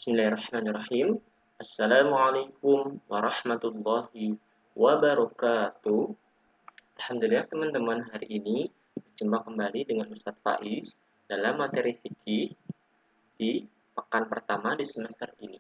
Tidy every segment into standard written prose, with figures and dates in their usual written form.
Bismillahirrahmanirrahim. Assalamualaikum warahmatullahi wabarakatuh. Alhamdulillah teman-teman, hari ini berjumpa kembali dengan Ustadz Faiz dalam materi fikih di pekan pertama di semester ini.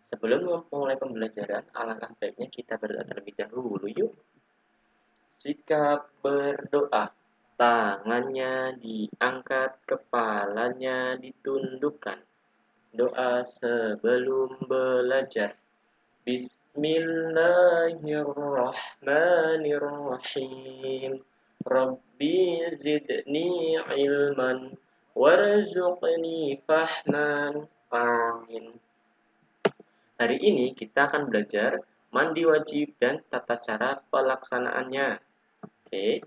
Sebelum memulai pembelajaran, alangkah baiknya kita berdoa terlebih dahulu yuk. Sikap berdoa. Tangannya diangkat, kepalanya ditundukkan. Doa sebelum belajar. Bismillahirrahmanirrahim. Rabbi zidni ilman warzuqni fahman. Amin. Hari ini kita akan belajar mandi wajib dan tata cara pelaksanaannya. Oke.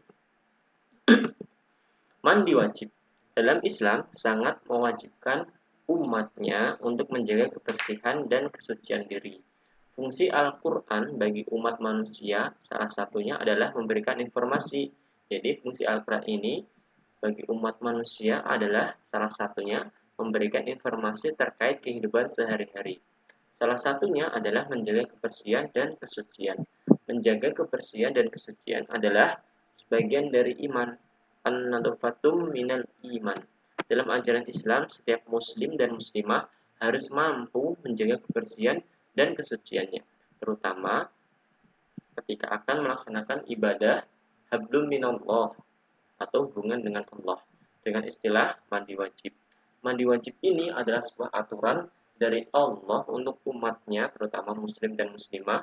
Mandi wajib. Dalam Islam sangat mewajibkan umatnya untuk menjaga kebersihan dan kesucian diri. Fungsi Al-Quran bagi umat manusia salah satunya adalah memberikan informasi. Jadi fungsi Al-Quran ini bagi umat manusia adalah salah satunya memberikan informasi terkait kehidupan sehari-hari. Salah satunya adalah menjaga kebersihan dan kesucian. Menjaga kebersihan dan kesucian adalah sebagian dari iman. An-nadhafatum minal iman. Dalam ajaran Islam, setiap muslim dan muslimah harus mampu menjaga kebersihan dan kesuciannya, terutama ketika akan melaksanakan ibadah hablum minallah atau hubungan dengan Allah dengan istilah mandi wajib. Mandi wajib ini adalah sebuah aturan dari Allah untuk umatnya, terutama muslim dan muslimah,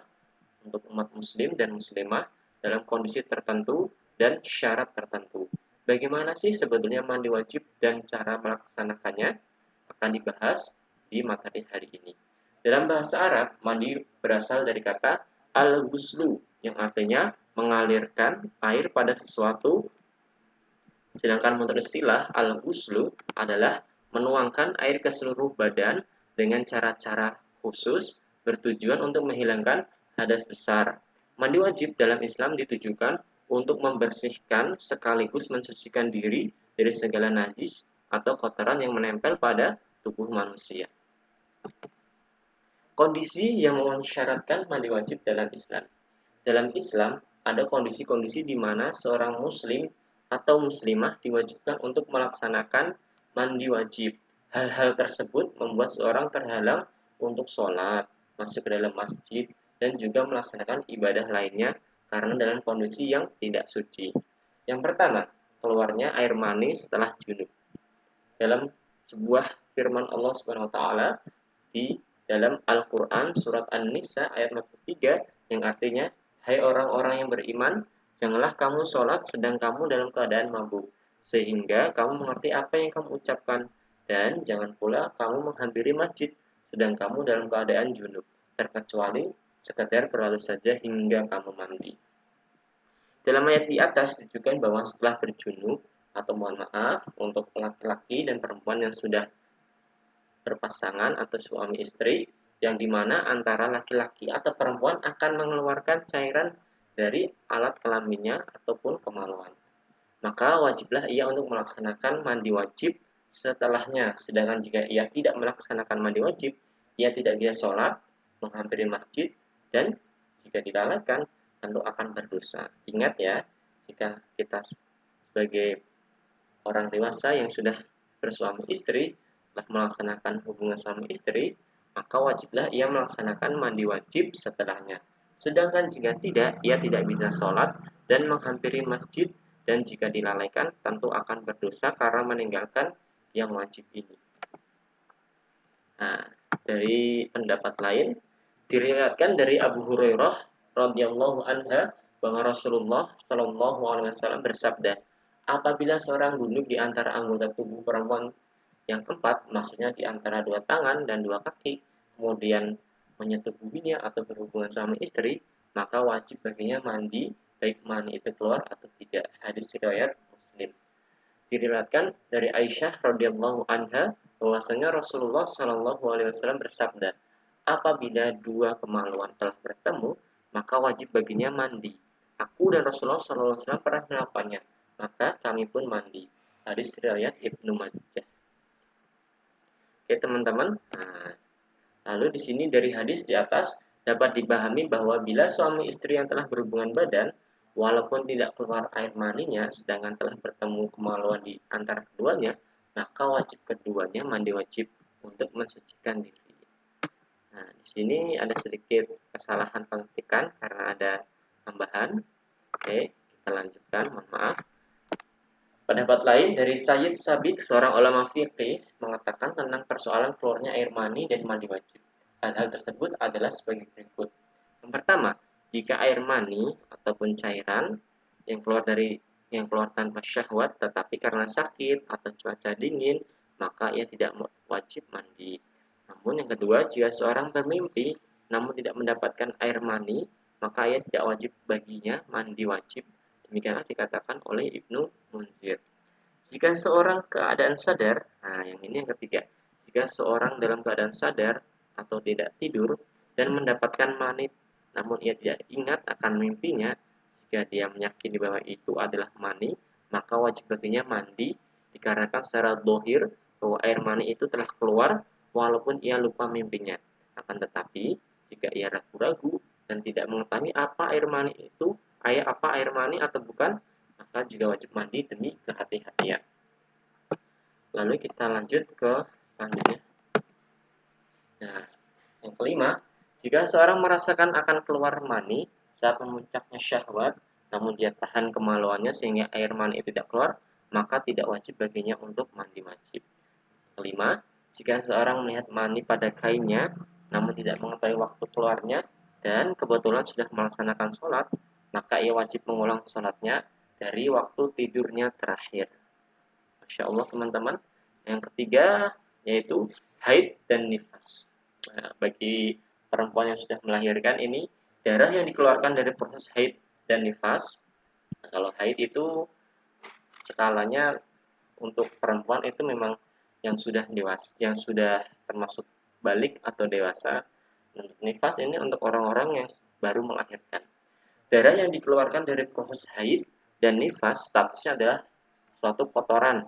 untuk umat muslim dan muslimah dalam kondisi tertentu dan syarat tertentu. Bagaimana sih sebetulnya mandi wajib dan cara melaksanakannya akan dibahas di materi hari ini. Dalam bahasa Arab, mandi berasal dari kata al-ghuslu yang artinya mengalirkan air pada sesuatu. Sedangkan menurut istilah al-ghuslu adalah menuangkan air ke seluruh badan dengan cara-cara khusus bertujuan untuk menghilangkan hadas besar. Mandi wajib dalam Islam ditujukan untuk membersihkan sekaligus mensucikan diri dari segala najis atau kotoran yang menempel pada tubuh manusia. Kondisi yang mensyaratkan mandi wajib dalam Islam. Dalam Islam, ada kondisi-kondisi di mana seorang muslim atau muslimah diwajibkan untuk melaksanakan mandi wajib. Hal-hal tersebut membuat seorang terhalang untuk sholat, masuk ke dalam masjid, dan juga melaksanakan ibadah lainnya karena dalam kondisi yang tidak suci. Yang pertama, keluarnya air mani setelah junub. Dalam sebuah firman Allah Subhanahu wa taala di dalam Al-Qur'an surat An-Nisa ayat 43 yang artinya, hai orang-orang yang beriman, janganlah kamu sholat sedang kamu dalam keadaan mabuk, sehingga kamu mengerti apa yang kamu ucapkan, dan jangan pula kamu menghampiri masjid sedang kamu dalam keadaan junub, terkecuali sekedar berlalu saja hingga kamu mandi. Dalam ayat di atas ditunjukkan bahwa setelah berjunub, atau mohon maaf, untuk laki-laki dan perempuan yang sudah berpasangan atau suami istri, yang dimana antara laki-laki atau perempuan akan mengeluarkan cairan dari alat kelaminnya ataupun kemaluan. Maka wajiblah ia untuk melaksanakan mandi wajib setelahnya. Sedangkan jika ia tidak melaksanakan mandi wajib, ia tidak bisa sholat, menghampiri masjid, dan jika dilalaikan, tentu akan berdosa. Ingat ya, jika kita sebagai orang dewasa yang sudah bersuami istri, setelah melaksanakan hubungan suami istri, maka wajiblah ia melaksanakan mandi wajib setelahnya. Sedangkan jika tidak, ia tidak bisa sholat dan menghampiri masjid, dan jika dilalaikan, tentu akan berdosa karena meninggalkan yang wajib ini. Nah, dari pendapat lain, diriwayatkan dari Abu Hurairah radhiyallahu anha bahwa Rasulullah Shallallahu alaihi wasallam bersabda, apabila seorang junub di antara anggota tubuh perempuan yang keempat, maksudnya di antara dua tangan dan dua kaki, kemudian menyetubuhinya atau berhubungan sama istri, maka wajib baginya mandi, baik mani itu keluar atau tidak. Hadis riwayat Muslim. Diriwayatkan dari Aisyah radhiyallahu anha bahwasanya Rasulullah Shallallahu alaihi wasallam bersabda, apabila dua kemaluan telah bertemu, maka wajib baginya mandi. Aku dan Rasulullah Shallallahu alaihi wasallam pernah melakukannya, maka kami pun mandi. Hadis riwayat Ibnu Majah. Oke teman-teman, nah, Lalu di sini dari hadis di atas dapat dipahami bahwa bila suami istri yang telah berhubungan badan, walaupun tidak keluar air maninya, sedangkan telah bertemu kemaluan di antara keduanya, maka wajib keduanya mandi wajib untuk mensucikan diri. Nah, di sini ada sedikit kesalahan pengetikan karena ada tambahan. Oke, kita lanjutkan. Mohon maaf. Pendapat lain dari Sayyid Sabiq, seorang ulama fikih, mengatakan tentang persoalan keluarnya air mani dan mandi wajib. Hal-hal tersebut adalah sebagai berikut. Yang pertama, jika air mani ataupun cairan yang keluar tanpa syahwat tetapi karena sakit atau cuaca dingin, maka ia tidak wajib mandi. Namun yang kedua, jika seorang bermimpi namun tidak mendapatkan air mani, maka ia tidak wajib baginya mandi wajib. Demikianlah dikatakan oleh Ibnu Munzir. Jika seorang keadaan sadar, nah yang ini yang ketiga, jika seorang dalam keadaan sadar atau tidak tidur dan mendapatkan mani, namun ia tidak ingat akan mimpinya, jika dia meyakini bahwa itu adalah mani, maka wajib baginya mandi, dikarenakan secara dohir bahwa air mani itu telah keluar walaupun ia lupa mimpinya. Akan tetapi, jika ia ragu-ragu dan tidak mengetahui apa air mani itu, apa air mani atau bukan, maka juga wajib mandi demi kehati-hatian. Lalu kita lanjut ke selanjutnya. Nah, yang kelima, jika seorang merasakan akan keluar mani saat memuncaknya syahwat, namun dia tahan kemaluannya sehingga air mani itu tidak keluar, maka tidak wajib baginya untuk mandi wajib. Kelima, jika seorang melihat mani pada kainnya, namun tidak mengetahui waktu keluarnya, dan kebetulan sudah melaksanakan sholat, maka ia wajib mengulang sholatnya dari waktu tidurnya terakhir. Masya Allah teman-teman. Yang ketiga yaitu haid dan nifas. Nah, bagi perempuan yang sudah melahirkan ini, darah yang dikeluarkan dari proses haid dan nifas. Nah, kalau haid itu skalanya untuk perempuan itu memang yang sudah dewasa, yang sudah termasuk balik atau dewasa. Untuk nifas ini untuk orang-orang yang baru melahirkan. Darah yang dikeluarkan dari proses haid dan nifas statusnya adalah suatu kotoran,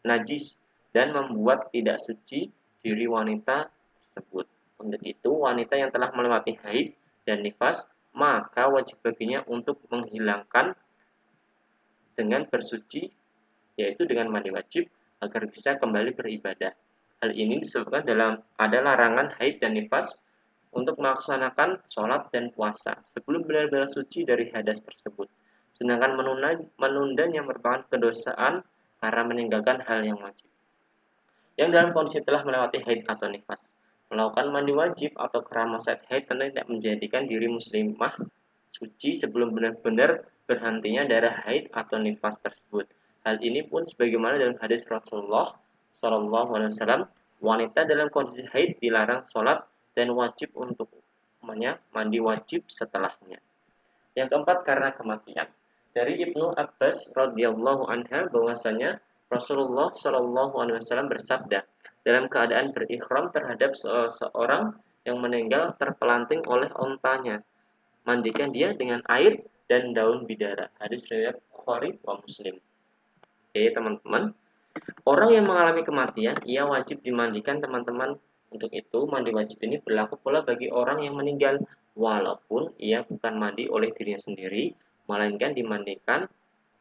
najis, dan membuat tidak suci diri wanita tersebut. Untuk itu, wanita yang telah melewati haid dan nifas, maka wajib baginya untuk menghilangkan dengan bersuci, yaitu dengan mandi wajib, agar bisa kembali beribadah. Hal ini disebutkan dalam ada larangan haid dan nifas untuk melaksanakan sholat dan puasa sebelum benar-benar suci dari hadas tersebut. Sedangkan menundanya merupakan kedosaan karena meninggalkan hal yang wajib. Yang dalam kondisi telah melewati haid atau nifas. Melakukan mandi wajib atau keramas saat haid tentu tidak menjadikan diri muslimah suci sebelum benar-benar berhentinya darah haid atau nifas tersebut. Hal ini pun sebagaimana dalam hadis Rasulullah SAW, wanita dalam kondisi haid dilarang sholat dan wajib untuk mandi wajib setelahnya. Yang keempat karena kematian. Dari Ibnu Abbas radhiyallahu anha bahwasanya Rasulullah Shallallahu alaihi wasallam bersabda, dalam keadaan berikhram terhadap seorang yang meninggal terpelanting oleh ontanya, mandikan dia dengan air dan daun bidara. Hadis riwayat Bukhari wa Muslim. Oke, teman-teman. Orang yang mengalami kematian, ia wajib dimandikan, teman-teman. Untuk itu, mandi wajib ini berlaku pula bagi orang yang meninggal, walaupun ia bukan mandi oleh dirinya sendiri, melainkan dimandikan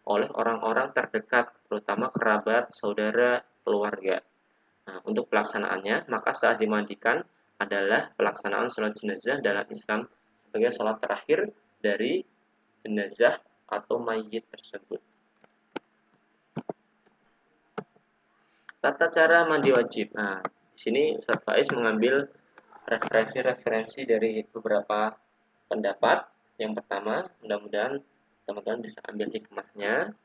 oleh orang-orang terdekat, terutama kerabat, saudara, keluarga. Nah, untuk pelaksanaannya, maka setelah dimandikan adalah pelaksanaan sholat jenazah dalam Islam sebagai sholat terakhir dari jenazah atau mayit tersebut. Tata cara mandi wajib. Nah, di sini Ustaz Faiz mengambil referensi dari beberapa pendapat. Yang pertama, mudah-mudahan teman-teman bisa ambil hikmahnya.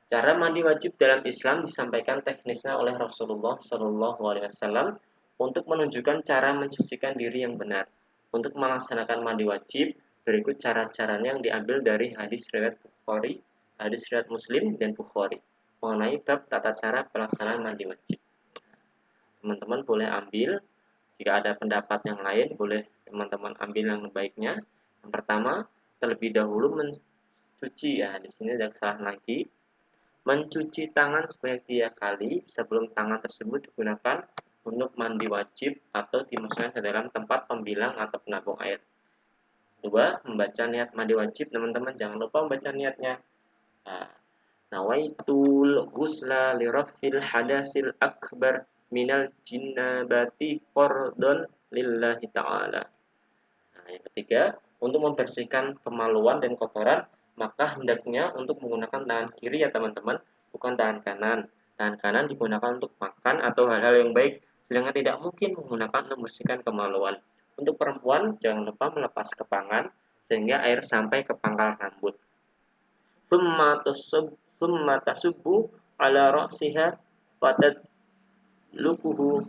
Cara mandi wajib dalam Islam disampaikan teknisnya oleh Rasulullah SAW untuk menunjukkan cara mensucikan diri yang benar. Untuk melaksanakan mandi wajib, berikut cara-caranya yang diambil dari hadis riwayat Bukhari, hadis riwayat Muslim dan Bukhari mengenai bab tata cara pelaksanaan mandi wajib. Teman-teman boleh ambil, jika ada pendapat yang lain boleh teman-teman ambil yang baiknya. Yang pertama, terlebih dahulu mencuci, ya di sini ada kesalahan lagi. Mencuci tangan sebanyak 3 kali sebelum tangan tersebut digunakan untuk mandi wajib atau dimasukkan ke dalam tempat pembilang atau penampung air. 2. Membaca niat mandi wajib, teman-teman jangan lupa membaca niatnya. Nawaitul ghusla lirafil hadasil akbar minal jinnabati qordon lillahi ta'ala. Nah, yang ketiga, untuk membersihkan kemaluan dan kotoran, maka hendaknya untuk menggunakan tangan kiri ya teman-teman, bukan tangan kanan. Tangan kanan digunakan untuk makan atau hal-hal yang baik, sedangkan tidak mungkin menggunakan untuk membersihkan kemaluan. Untuk perempuan, jangan lupa melepas kepangan, sehingga air sampai ke pangkal rambut. Thumma tasubbu ala ra'siha fatadlukuhu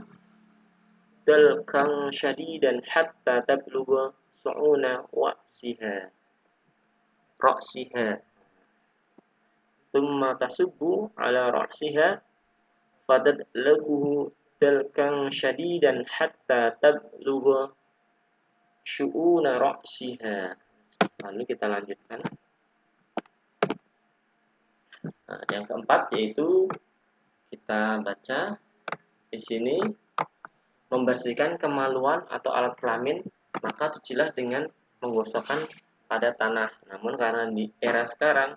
dalkan syadidan hatta tablugha su'una ra'siha. Thumma tasubbu ala ra'siha fatadlukuhu dalkan syadidan hatta tablugha su'una ra'siha. Lalu kita lanjutkan. Nah, yang keempat yaitu kita baca di sini, membersihkan kemaluan atau alat kelamin, maka cucilah dengan menggosokkan pada tanah. Namun karena di era sekarang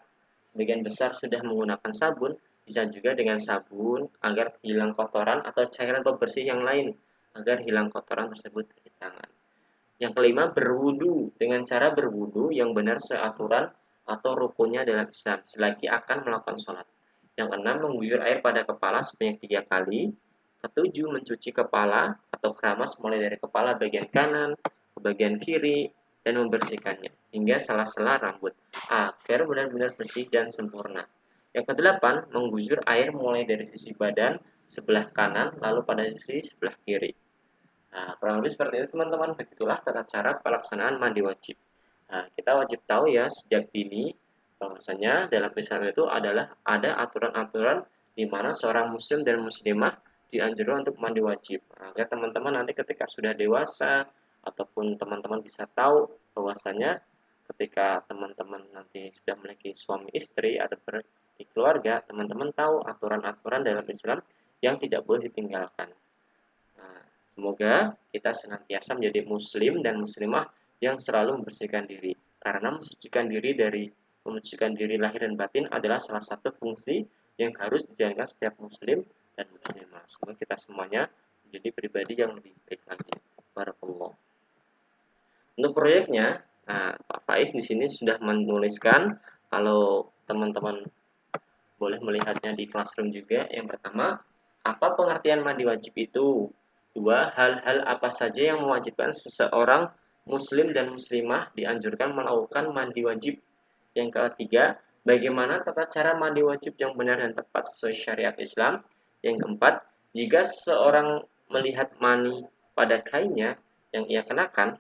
sebagian besar sudah menggunakan sabun, bisa juga dengan sabun agar hilang kotoran atau cairan pembersih yang lain agar hilang kotoran tersebut dari tangan. Yang kelima, berwudu dengan cara berwudu yang benar seaturan atau rukunnya dalam Islam selagi akan melakukan sholat. Yang keenam, mengguyur air pada kepala sebanyak 3 kali. Ketujuh, mencuci kepala atau keramas mulai dari kepala bagian kanan ke bagian kiri dan membersihkannya hingga sela-sela rambut agar benar-benar bersih dan sempurna. Yang kedelapan, mengguyur air mulai dari sisi badan sebelah kanan lalu pada sisi sebelah kiri. Nah, kurang lebih seperti itu teman-teman. Begitulah tata cara pelaksanaan mandi wajib. Nah, kita wajib tahu ya sejak dini bahwasanya dalam Islam itu adalah ada aturan-aturan di mana seorang muslim dan muslimah dianjurkan untuk mandi wajib. Agar teman-teman nanti ketika sudah dewasa ataupun teman-teman bisa tahu bahwasanya ketika teman-teman nanti sudah memiliki suami istri atau berkeluarga, teman-teman tahu aturan-aturan dalam Islam yang tidak boleh ditinggalkan. Nah, semoga kita senantiasa menjadi muslim dan muslimah yang selalu membersihkan diri. Karena membersihkan diri lahir dan batin adalah salah satu fungsi yang harus dijalankan setiap muslim dan muslimah. Semoga kita semuanya menjadi pribadi yang lebih baik lagi. Barakallah. Untuk proyeknya, Pak Faiz di sini sudah menuliskan, kalau teman-teman boleh melihatnya di classroom juga. Yang pertama, apa pengertian mandi wajib itu? 2. Hal-hal apa saja yang mewajibkan seseorang muslim dan muslimah dianjurkan melakukan mandi wajib? Yang ketiga, bagaimana tata cara mandi wajib yang benar dan tepat sesuai syariat Islam? Yang keempat, jika seseorang melihat mani pada kainnya yang ia kenakan,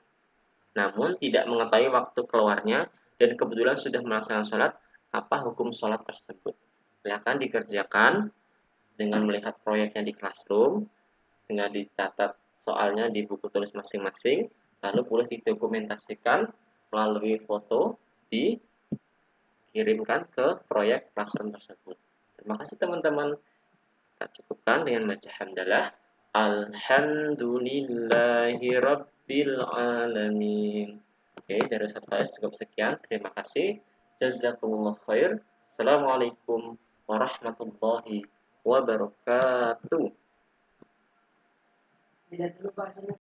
namun tidak mengetahui waktu keluarnya dan kebetulan sudah melaksanakan sholat, apa hukum sholat tersebut? Silakan dikerjakan dengan melihat proyeknya di classroom, dengan dicatat soalnya di buku tulis masing-masing, lalu boleh didokumentasikan melalui foto, dikirimkan ke proyek classroom tersebut. Terima kasih teman-teman. Kita cukupkan dengan baca hamdalah. Alhamdulillahi Rabbil Alamin. Oke, dari Ustaz Faiz cukup sekian. Terima kasih. Jazakumullah khair. Assalamualaikum warahmatullahi wabarakatuh.